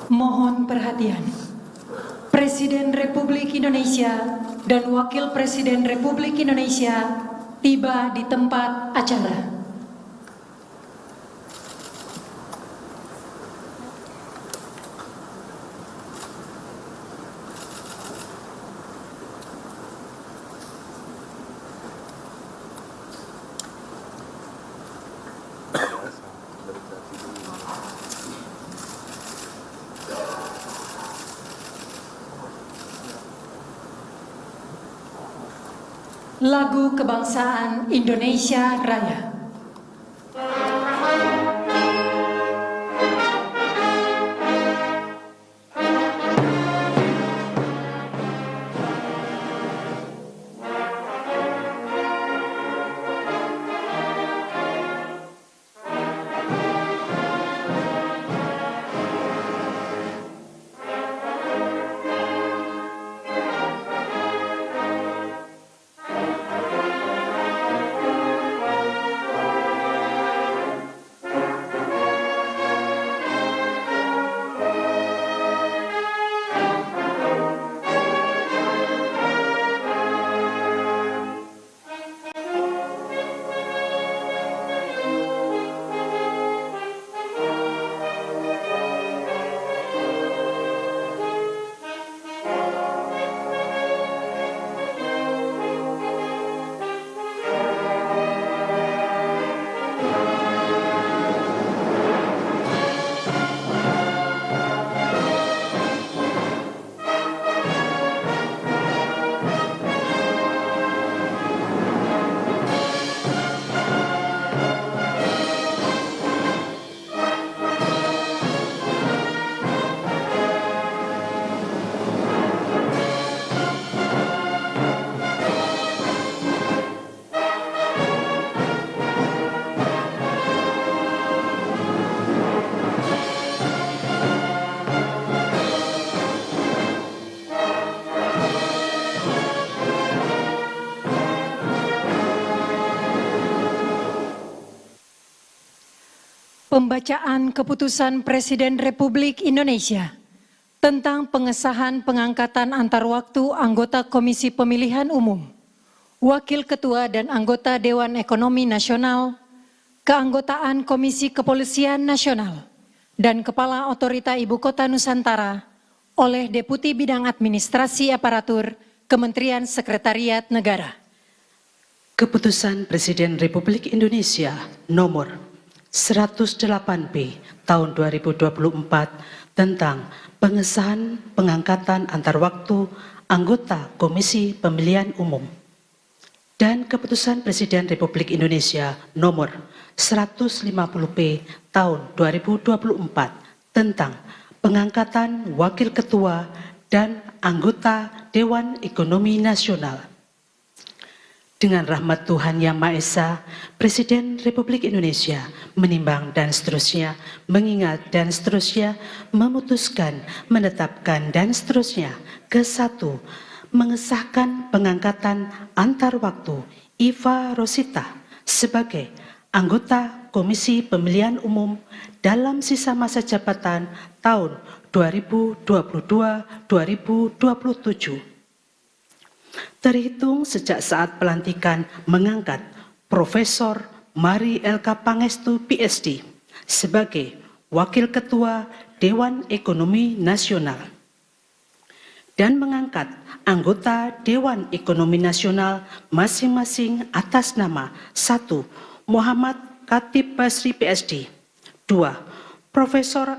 Mohon perhatian. Presiden Republik Indonesia dan Wakil Presiden Republik Indonesia tiba di tempat acara. Lagu Kebangsaan Indonesia Raya. Pembacaan Keputusan Presiden Republik Indonesia tentang pengesahan pengangkatan antar waktu anggota Komisi Pemilihan Umum, Wakil Ketua dan anggota Dewan Ekonomi Nasional, keanggotaan Komisi Kepolisian Nasional, dan Kepala Otorita Ibu Kota Nusantara oleh Deputi Bidang Administrasi Aparatur Kementerian Sekretariat Negara. Keputusan Presiden Republik Indonesia nomor 108B tahun 2024 tentang pengesahan pengangkatan antar waktu anggota Komisi Pemilihan Umum dan Keputusan Presiden Republik Indonesia nomor 150B tahun 2024 tentang pengangkatan Wakil Ketua dan anggota Dewan Ekonomi Nasional. Dengan rahmat Tuhan Yang Maha Esa, Presiden Republik Indonesia menimbang dan seterusnya, mengingat dan seterusnya, memutuskan, menetapkan dan seterusnya. Ke-1, mengesahkan pengangkatan antar waktu Iva Rosita sebagai anggota Komisi Pemilihan Umum dalam sisa masa jabatan tahun 2022-2027. Terhitung sejak saat pelantikan mengangkat Profesor Mari LK Pangestu PhD sebagai Wakil Ketua Dewan Ekonomi Nasional dan mengangkat anggota Dewan Ekonomi Nasional masing-masing atas nama 1. Muhammad Khatib Basri PhD, 2. Profesor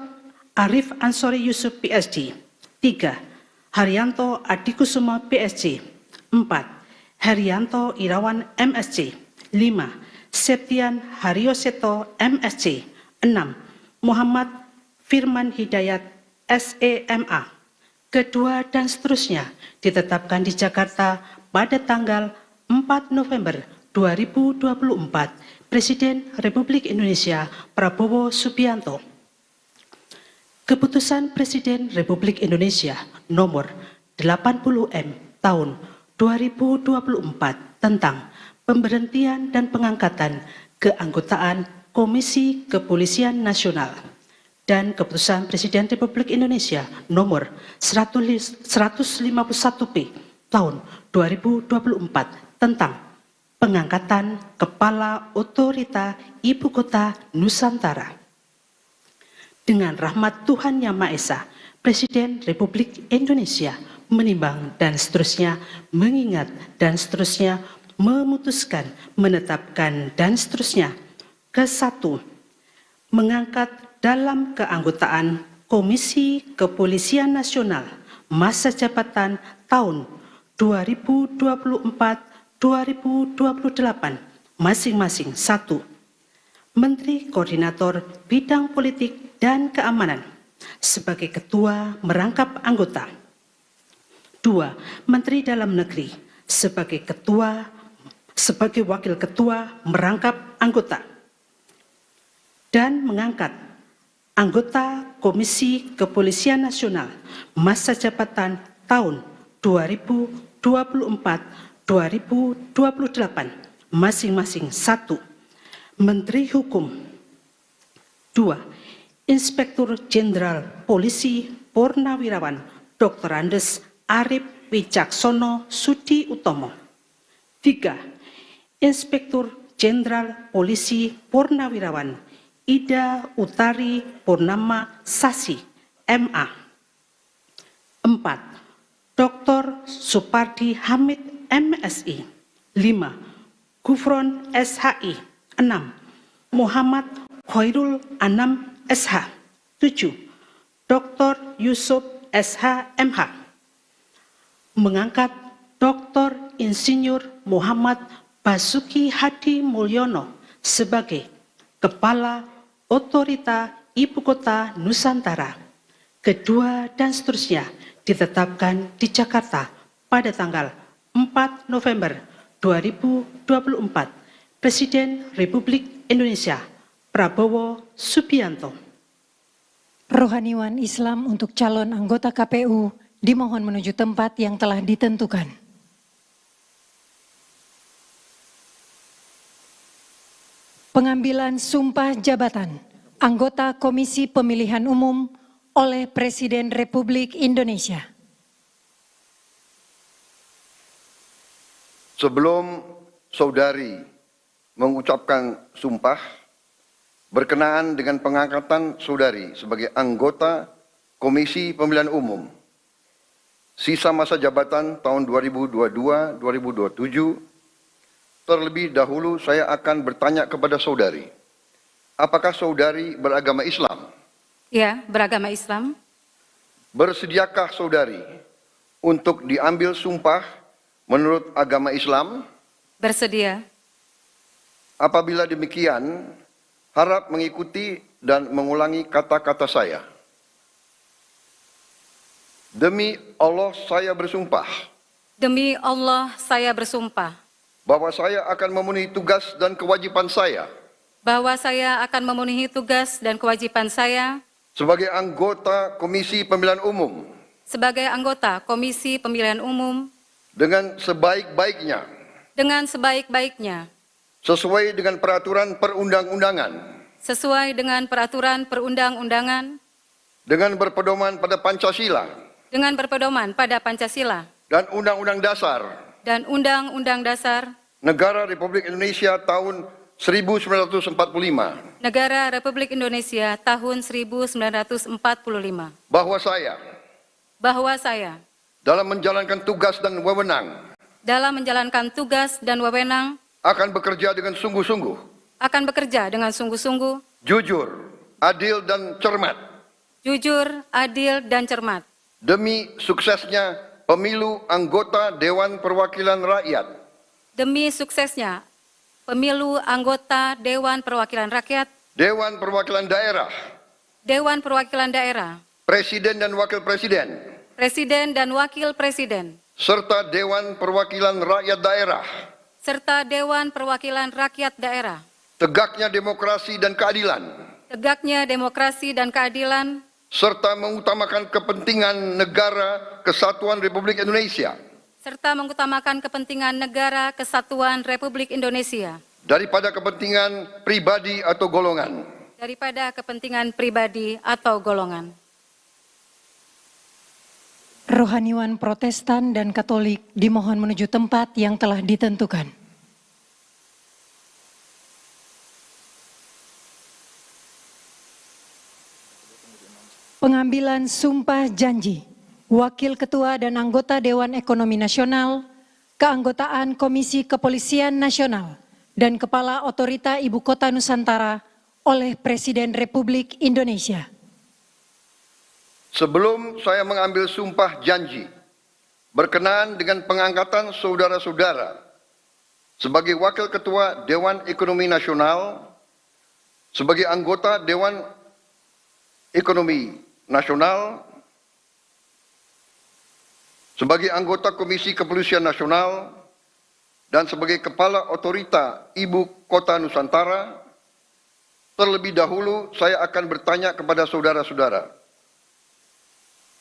Arif Ansori Yusuf PhD, 3. Haryanto Adikusumo PhD, 4. Herianto Irawan MSc, 5. Septian Haryoseto MSc, 6. Muhammad Firman Hidayat SEMA. Kedua dan seterusnya ditetapkan di Jakarta pada tanggal 4 November 2024 Presiden Republik Indonesia Prabowo Subianto. Keputusan Presiden Republik Indonesia nomor 80M tahun 2024 tentang pemberhentian dan pengangkatan keanggotaan Komisi Kepolisian Nasional dan Keputusan Presiden Republik Indonesia Nomor 151P Tahun 2024 tentang pengangkatan Kepala Otorita Ibu Kota Nusantara. Dengan rahmat Tuhan Yang Maha Esa, Presiden Republik Indonesia menimbang dan seterusnya mengingat dan seterusnya memutuskan, menetapkan dan seterusnya. Ke-1, mengangkat dalam keanggotaan Komisi Kepolisian Nasional masa jabatan tahun 2024-2028 masing-masing. 1. Menteri Koordinator Bidang Politik dan Keamanan sebagai ketua merangkap anggota. 2. Menteri Dalam Negeri sebagai wakil ketua merangkap anggota dan mengangkat anggota Komisi Kepolisian Nasional masa jabatan tahun 2024-2028 masing-masing. 1. Menteri Hukum. 2. Inspektur Jenderal Polisi Purnawirawan Dr. Andes Arif Wicaksono Sudi Utomo. 3. Inspektur Jenderal Polisi Purnawirawan Ida Utari Purnama Sasi, MA. 4. Dr. Supardi Hamid, MSI. 5. Gufron SHI. 6. Muhammad Khairul Anam SH. 7. Dr. Yusuf SH, MH. Mengangkat Dr. Insinyur Muhammad Basuki Hadi Mulyono sebagai Kepala Otorita Ibu Kota Nusantara. Kedua dan seterusnya ditetapkan di Jakarta pada tanggal 4 November 2024. Presiden Republik Indonesia Prabowo Subianto. Rohaniwan Islam untuk calon anggota KPU dimohon menuju tempat yang telah ditentukan. Pengambilan sumpah jabatan anggota Komisi Pemilihan Umum oleh Presiden Republik Indonesia. Sebelum saudari mengucapkan sumpah berkenaan dengan pengangkatan saudari sebagai anggota Komisi Pemilihan Umum sisa masa jabatan tahun 2022-2027, terlebih dahulu saya akan bertanya kepada saudari, apakah saudari beragama Islam? Ya, beragama Islam. Bersediakah saudari untuk diambil sumpah menurut agama Islam? Bersedia. Apabila demikian, harap mengikuti dan mengulangi kata-kata saya. Demi Allah saya bersumpah. Demi Allah saya bersumpah. Bahwa saya akan memenuhi tugas dan kewajiban saya. Bahwa saya akan memenuhi tugas dan kewajiban saya. Sebagai anggota Komisi Pemilihan Umum. Sebagai anggota Komisi Pemilihan Umum. Dengan sebaik-baiknya. Dengan sebaik-baiknya. Sesuai dengan peraturan perundang-undangan. Sesuai dengan peraturan perundang-undangan. Dengan berpedoman pada Pancasila. Dengan berpedoman pada Pancasila. Dan Undang-Undang Dasar. Dan Undang-Undang Dasar. Negara Republik Indonesia tahun 1945. Negara Republik Indonesia tahun 1945. Bahwa saya. Dalam menjalankan tugas dan wewenang. Dalam menjalankan tugas dan wewenang. Akan bekerja dengan sungguh-sungguh. Akan bekerja dengan sungguh-sungguh. Jujur, adil dan cermat. Jujur, adil dan cermat. Demi suksesnya pemilu anggota Dewan Perwakilan Rakyat. Demi suksesnya pemilu anggota Dewan Perwakilan Rakyat. Dewan Perwakilan Daerah. Dewan Perwakilan Daerah. Presiden dan Wakil Presiden. Presiden dan Wakil Presiden. Serta Dewan Perwakilan Rakyat Daerah. Serta Dewan Perwakilan Rakyat Daerah. Tegaknya demokrasi dan keadilan. Tegaknya demokrasi dan keadilan. Serta mengutamakan kepentingan negara kesatuan Republik Indonesia. Serta mengutamakan kepentingan negara kesatuan Republik Indonesia. Daripada kepentingan pribadi atau golongan. daripada kepentingan pribadi atau golongan. Rohaniwan Protestan dan Katolik dimohon menuju tempat yang telah ditentukan. Pengambilan sumpah janji Wakil Ketua dan anggota Dewan Ekonomi Nasional, keanggotaan Komisi Kepolisian Nasional, dan Kepala Otorita Ibu Kota Nusantara oleh Presiden Republik Indonesia. Sebelum saya mengambil sumpah janji berkenaan dengan pengangkatan saudara-saudara sebagai Wakil Ketua Dewan Ekonomi Nasional, sebagai anggota Dewan Ekonomi Nasional, sebagai anggota Komisi Kepolisian Nasional, dan sebagai Kepala Otorita Ibu Kota Nusantara, terlebih dahulu saya akan bertanya kepada saudara-saudara.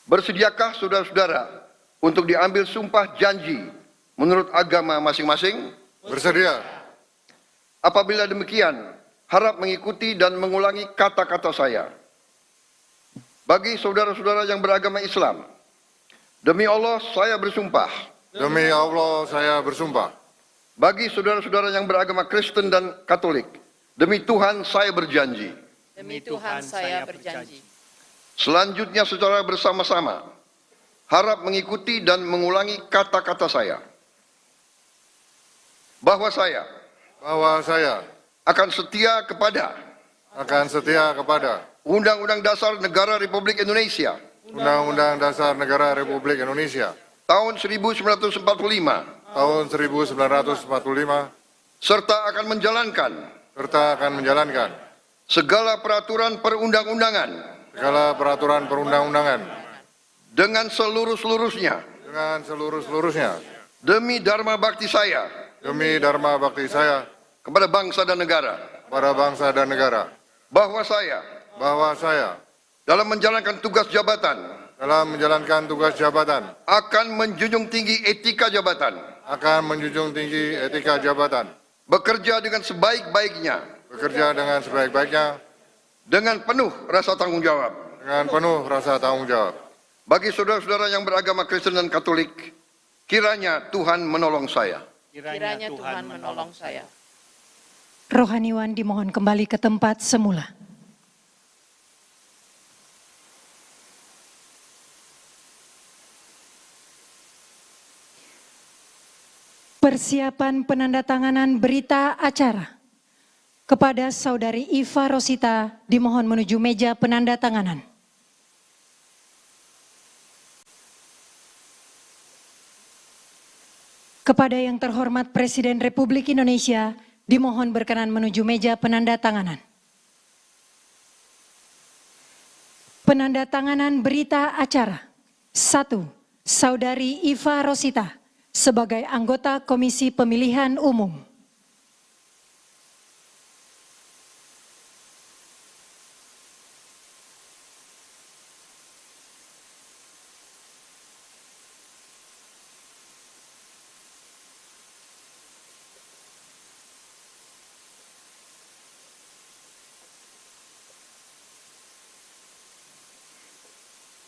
Bersediakah saudara-saudara untuk diambil sumpah janji menurut agama masing-masing? Bersedia. Apabila demikian, harap mengikuti dan mengulangi kata-kata saya. Bagi saudara-saudara yang beragama Islam, demi Allah saya bersumpah. Demi Allah saya bersumpah. Bagi saudara-saudara yang beragama Kristen dan Katolik, demi Tuhan saya berjanji. Demi Tuhan saya berjanji. Selanjutnya secara bersama-sama, harap mengikuti dan mengulangi kata-kata saya. Bahwa saya akan setia kepada Undang-Undang Dasar Negara Republik Indonesia Undang-Undang Dasar Negara Republik Indonesia tahun 1945 tahun 1945 serta akan menjalankan segala peraturan perundang-undangan dengan seluruh-seluruhnya demi dharma bakti saya kepada bangsa dan negara, bahwa saya dalam menjalankan tugas jabatan akan menjunjung tinggi etika jabatan, bekerja dengan sebaik-baiknya dengan penuh rasa tanggung jawab. Bagi saudara-saudara yang beragama Kristen dan Katolik, kiranya Tuhan menolong saya. Kiranya Tuhan menolong saya. Rohaniwan dimohon kembali ke tempat semula. Persiapan penandatanganan berita acara kepada Saudari Iva Rosita dimohon menuju meja penandatanganan. Kepada yang terhormat Presiden Republik Indonesia dimohon berkenan menuju meja penandatanganan. Penandatanganan berita acara. 1. Saudari Iva Rosita sebagai anggota Komisi Pemilihan Umum.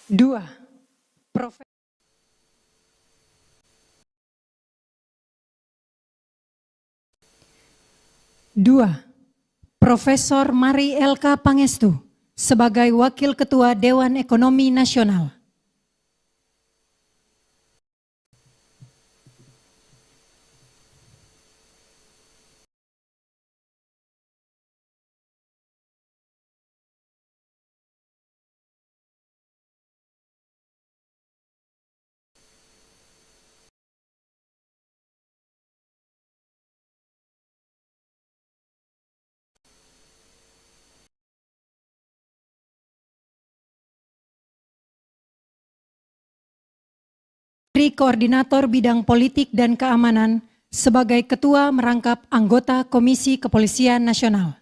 Dua, Profesor Mari Elka Pangestu sebagai Wakil Ketua Dewan Ekonomi Nasional. Koordinator Bidang Politik dan Keamanan sebagai Ketua merangkap anggota Komisi Kepolisian Nasional.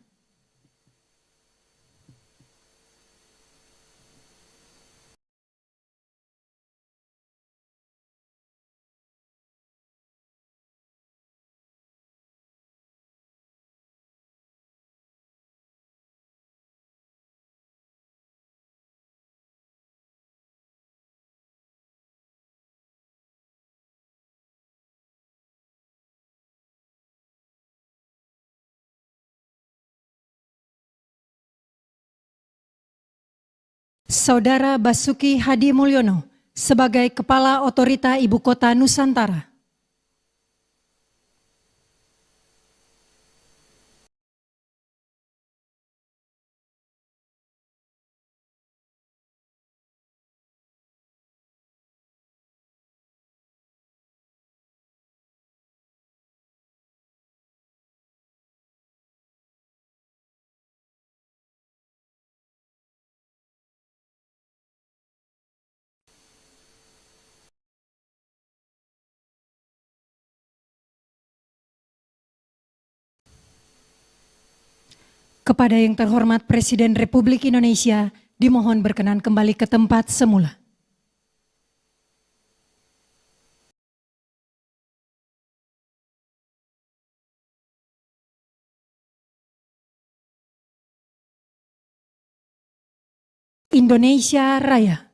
Saudara Basuki Hadi Mulyono sebagai Kepala Otorita Ibu Kota Nusantara. Kepada yang terhormat Presiden Republik Indonesia, dimohon berkenan kembali ke tempat semula. Indonesia Raya.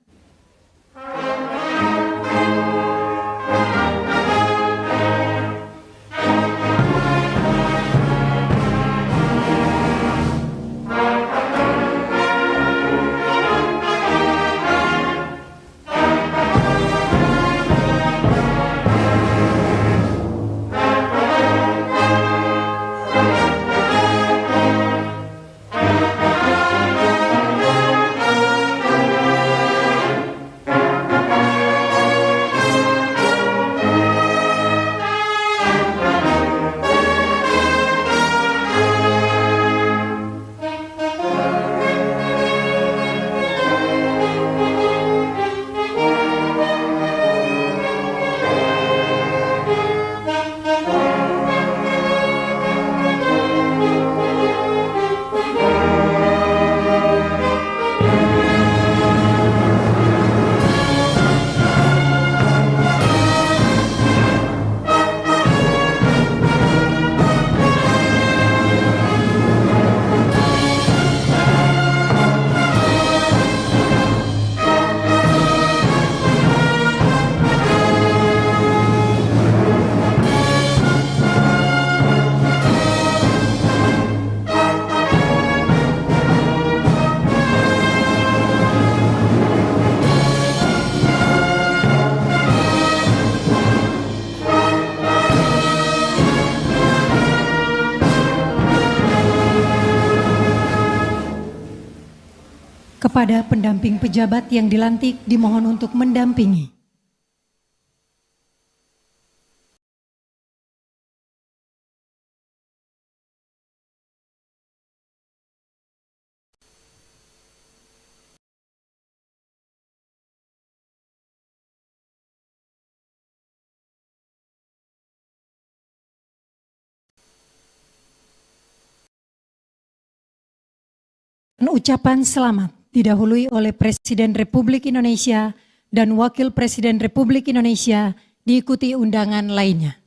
Kepada pendamping pejabat yang dilantik dimohon untuk mendampingi. Ucapan selamat didahului oleh Presiden Republik Indonesia dan Wakil Presiden Republik Indonesia diikuti undangan lainnya.